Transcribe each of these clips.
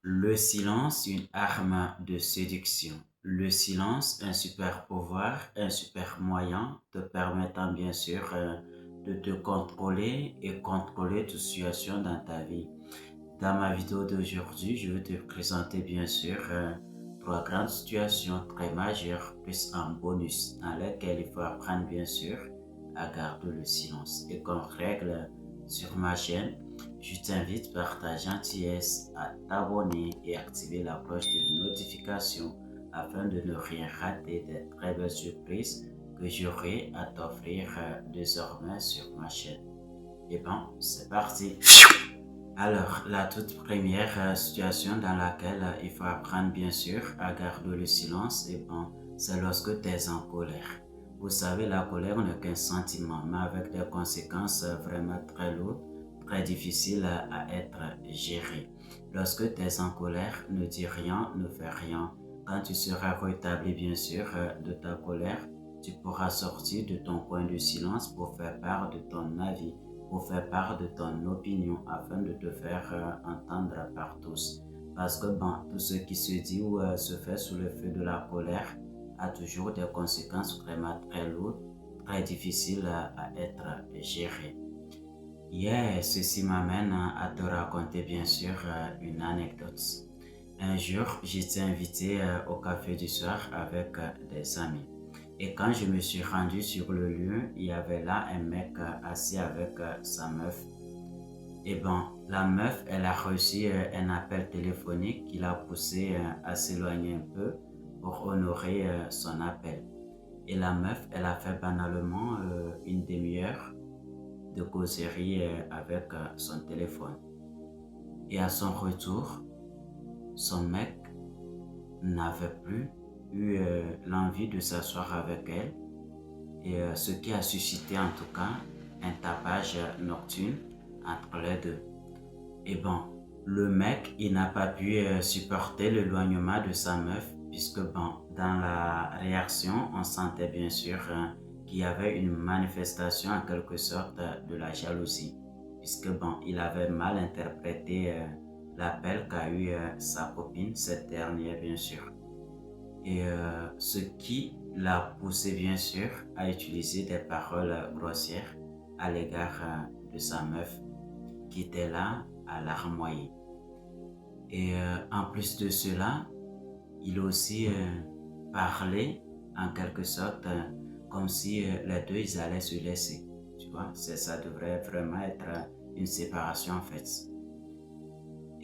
Le silence, une arme de séduction. Le silence, un super pouvoir, un super moyen te permettant bien sûr de te contrôler et contrôler toute situation dans ta vie. Dans ma vidéo d'aujourd'hui, je vais te présenter bien sûr trois grandes situations très majeures plus un bonus dans lesquelles il faut apprendre bien sûr à garder le silence. Et comme règle sur ma chaîne, je t'invite par ta gentillesse à t'abonner et activer la cloche de notification afin de ne rien rater des très belles surprises que j'aurai à t'offrir désormais sur ma chaîne. Et bon, c'est parti! Alors, la toute première situation dans laquelle il faut apprendre bien sûr à garder le silence, et bon, c'est lorsque tu es en colère. Vous savez, la colère n'est qu'un sentiment, mais avec des conséquences vraiment très lourdes, très difficiles à être gérées. Lorsque tu es en colère, ne dis rien, ne fais rien. Quand tu seras rétabli bien sûr de ta colère, tu pourras sortir de ton coin de silence pour faire part de ton avis, pour faire part de ton opinion afin de te faire entendre par tous. Parce que bon, tout ce qui se dit ou se fait sous le feu de la colère a toujours des conséquences vraiment très lourdes, très difficiles à être gérées. Ceci m'amène à te raconter bien sûr une anecdote. Un jour, j'étais invité au café du soir avec des amis. Et quand je me suis rendu sur le lieu, il y avait là un mec assis avec sa meuf. Et bon, la meuf, elle a reçu un appel téléphonique qui l'a poussé à s'éloigner un peu pour honorer son appel. Et la meuf, elle a fait banalement une demi-heure de causerie avec son téléphone. Et à son retour, son mec n'avait plus eu l'envie de s'asseoir avec elle, et ce qui a suscité en tout cas un tapage nocturne entre les deux. Et bon, le mec, il n'a pas pu supporter l'éloignement de sa meuf, puisque bon, dans la réaction, on sentait bien sûr qu'il y avait une manifestation en quelque sorte de la jalousie, puisque bon, il avait mal interprété l'appel qu'a eu sa copine, cette dernière bien sûr. Et ce qui l'a poussé bien sûr à utiliser des paroles grossières à l'égard de sa meuf qui était là à larmoyer. Et en plus de cela, il a aussi parlé en quelque sorte comme si les deux ils allaient se laisser. Tu vois, ça devrait vraiment être une séparation en fait.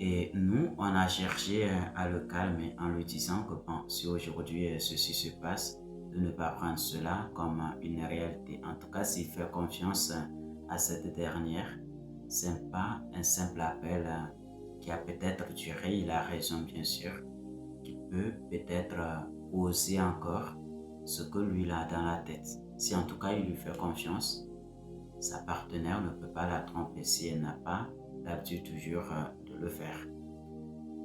Et nous, on a cherché à le calmer en lui disant que bon, si aujourd'hui ceci se passe, de ne pas prendre cela comme une réalité. En tout cas, s'il fait confiance à cette dernière, ce n'est pas un simple appel qui a peut-être duré, il a raison bien sûr, qui peut peut-être oser encore ce que lui il a dans la tête. Si en tout cas il lui fait confiance, sa partenaire ne peut pas la tromper si elle n'a pas l'habitude toujours de le faire.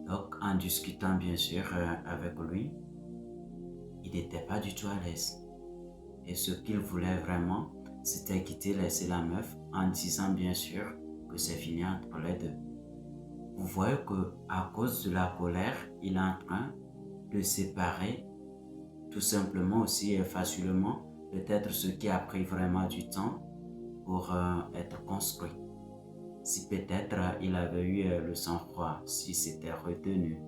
Donc en discutant bien sûr avec lui, il n'était pas du tout à l'aise. Et ce qu'il voulait vraiment, c'était quitter, laisser la meuf en disant bien sûr que c'est fini entre les deux. Vous voyez que à cause de la colère, il est en train de séparer tout simplement aussi facilement peut-être ce qui a pris vraiment du temps pour être construit. Si peut-être il avait eu le sang-froid, si c'était retenu,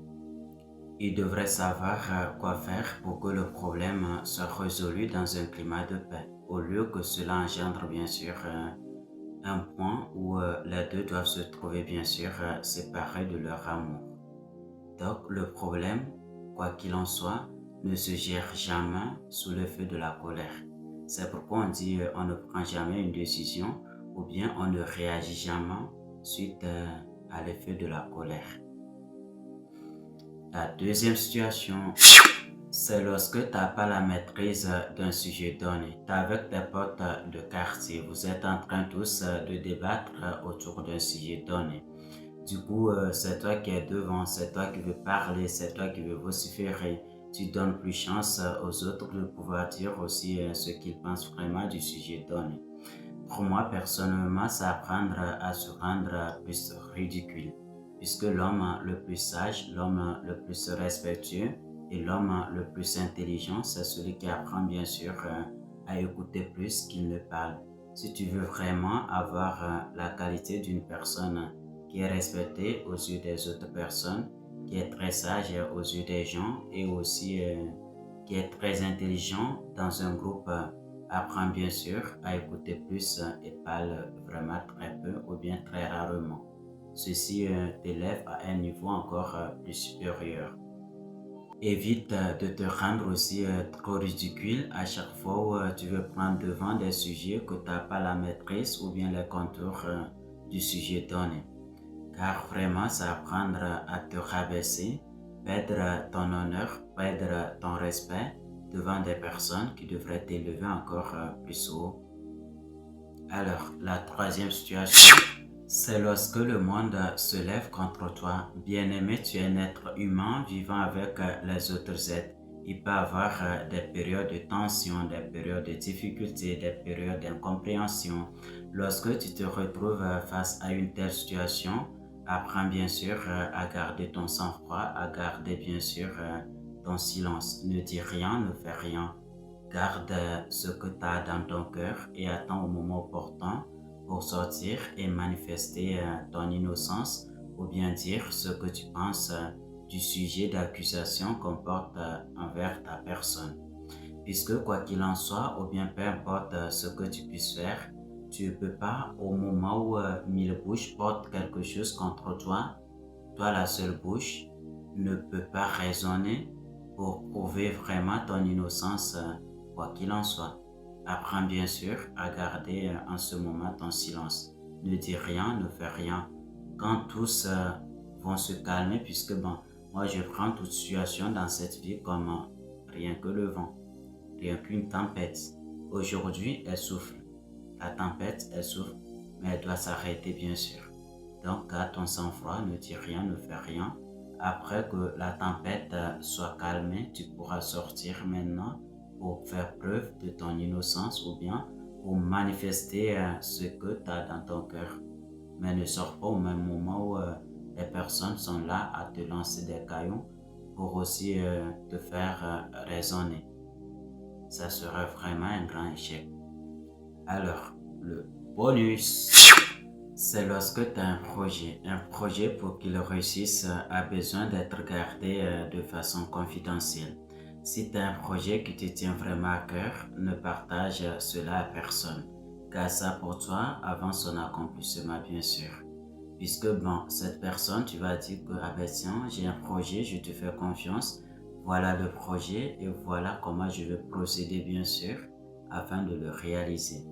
il devrait savoir quoi faire pour que le problème soit résolu dans un climat de paix, au lieu que cela engendre bien sûr un point où les deux doivent se trouver bien sûr séparés de leur amour. Donc le problème, quoi qu'il en soit, ne se gère jamais sous le feu de la colère. C'est pourquoi on dit on ne prend jamais une décision ou bien on ne réagit jamais suite à l'effet de la colère. La deuxième situation, c'est lorsque tu n'as pas la maîtrise d'un sujet donné. Tu es avec tes potes de quartier, vous êtes en train tous de débattre autour d'un sujet donné. Du coup, c'est toi qui es devant, c'est toi qui veux parler, c'est toi qui veux vociférer. Tu donnes plus chance aux autres de pouvoir dire aussi ce qu'ils pensent vraiment du sujet donné. Pour moi, personnellement, c'est apprendre à se rendre plus ridicule. puisque l'homme le plus sage, l'homme le plus respectueux et l'homme le plus intelligent, c'est celui qui apprend bien sûr à écouter plus qu'il ne parle. Si tu veux vraiment avoir la qualité d'une personne qui est respectée aux yeux des autres personnes, qui est très sage aux yeux des gens et aussi qui est très intelligent dans un groupe, apprend bien sûr à écouter plus et parle vraiment très peu ou bien très rarement. Ceci t'élève à un niveau encore plus supérieur. Évite de te rendre aussi trop ridicule à chaque fois où tu veux prendre devant des sujets que tu n'as pas la maîtrise ou bien les contours du sujet donné. Car vraiment, ça va prendre à te rabaisser, perdre ton honneur, perdre ton respect devant des personnes qui devraient t'élever encore plus haut. Alors, la troisième situation, c'est lorsque le monde se lève contre toi. Bien-aimé, tu es un être humain vivant avec les autres êtres. Il peut y avoir des périodes de tension, des périodes de difficulté, des périodes d'incompréhension. Lorsque tu te retrouves face à une telle situation, apprends bien sûr à garder ton sang-froid, à garder bien sûr ton silence. Ne dis rien, ne fais rien. Garde ce que tu as dans ton cœur et attends au moment opportun pour sortir et manifester ton innocence ou bien dire ce que tu penses du sujet d'accusation qu'on porte envers ta personne. Puisque quoi qu'il en soit, ou bien peu importe ce que tu puisses faire, tu ne peux pas au moment où mille bouches portent quelque chose contre toi, toi la seule bouche, ne peut pas raisonner pour prouver vraiment ton innocence quoi qu'il en soit. Apprends bien sûr à garder en ce moment ton silence. Ne dis rien, ne fais rien. Quand tous vont se calmer, puisque bon, moi je prends toute situation dans cette vie comme rien que le vent, rien qu'une tempête. Aujourd'hui, elle souffle. La tempête, elle souffle, mais elle doit s'arrêter bien sûr. Donc, garde ton sang-froid, ne dis rien, ne fais rien. Après que la tempête soit calmée, tu pourras sortir maintenant pour faire preuve de ton innocence ou bien pour manifester ce que tu as dans ton cœur. Mais ne sors pas au même moment où les personnes sont là à te lancer des cailloux pour aussi te faire raisonner. Ça sera vraiment un grand échec. Alors, le bonus, c'est lorsque tu as un projet. Un projet pour qu'il réussisse a besoin d'être gardé de façon confidentielle. Si tu as un projet qui te tient vraiment à cœur, ne partage cela à personne. Garde ça pour toi avant son accomplissement, bien sûr. Puisque bon, cette personne, tu vas dire que ah ben tiens, j'ai un projet, je te fais confiance. Voilà le projet et voilà comment je vais procéder, bien sûr, afin de le réaliser.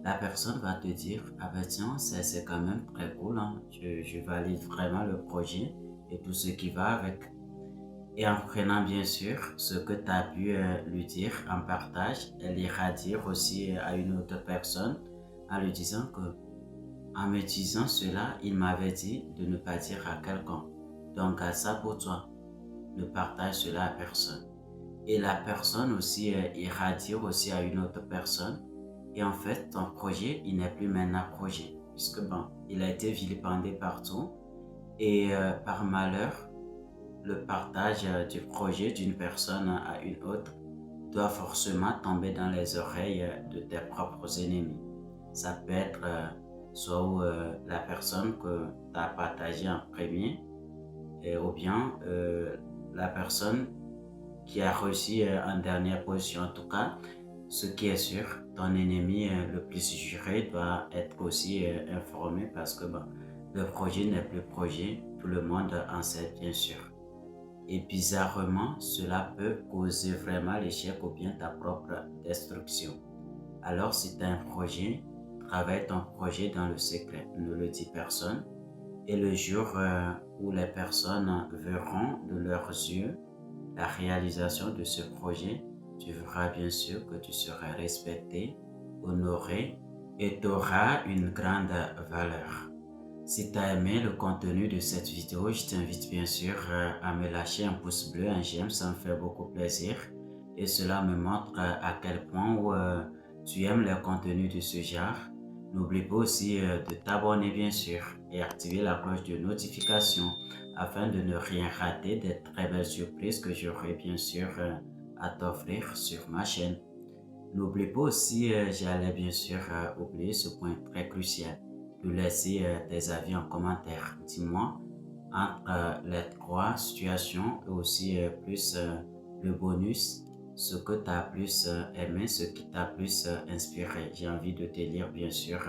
La personne va te dire, ah ben tiens, c'est quand même très cool, hein. Je valide vraiment le projet et tout ce qui va avec. Et en prenant bien sûr ce que tu as pu lui dire en partage, elle ira dire aussi à une autre personne en lui disant que, en me disant cela, il m'avait dit de ne pas dire à quelqu'un. Donc à ça pour toi, ne partage cela à personne. Et la personne aussi ira dire aussi à une autre personne. Et en fait, ton projet, il n'est plus maintenant projet. Puisque bon, il a été vilipendé partout. Et par malheur, le partage du projet d'une personne à une autre doit forcément tomber dans les oreilles de tes propres ennemis. Ça peut être soit la personne que tu as partagé en premier, ou bien la personne qui a reçu en dernière position. En tout cas, ce qui est sûr, ton ennemi le plus juré doit être aussi informé parce que bon, le projet n'est plus projet, tout le monde en sait bien sûr. Et bizarrement, cela peut causer vraiment l'échec ou bien ta propre destruction. Alors si tu as un projet, travaille ton projet dans le secret, ne le dis personne. Et le jour où les personnes verront de leurs yeux la réalisation de ce projet, tu verras bien sûr que tu seras respecté, honoré et tu auras une grande valeur. Si tu as aimé le contenu de cette vidéo, je t'invite bien sûr à me lâcher un pouce bleu, un j'aime, ça me fait beaucoup plaisir. Et cela me montre à quel point tu aimes les contenus de ce genre. N'oublie pas aussi de t'abonner bien sûr et activer la cloche de notification afin de ne rien rater des très belles surprises que j'aurai bien sûr à t'offrir sur ma chaîne. N'oublie pas aussi, j'allais bien sûr oublier ce point très crucial, de laisser tes avis en commentaire. Dis-moi, entre les trois situations et aussi plus le bonus, ce que tu as plus aimé, ce qui t'a plus inspiré. J'ai envie de te lire bien sûr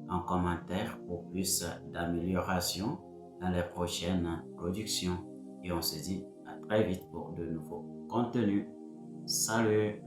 en commentaire pour plus d'amélioration dans les prochaines productions. Et on se dit à très vite pour de nouveaux contenus. Salut!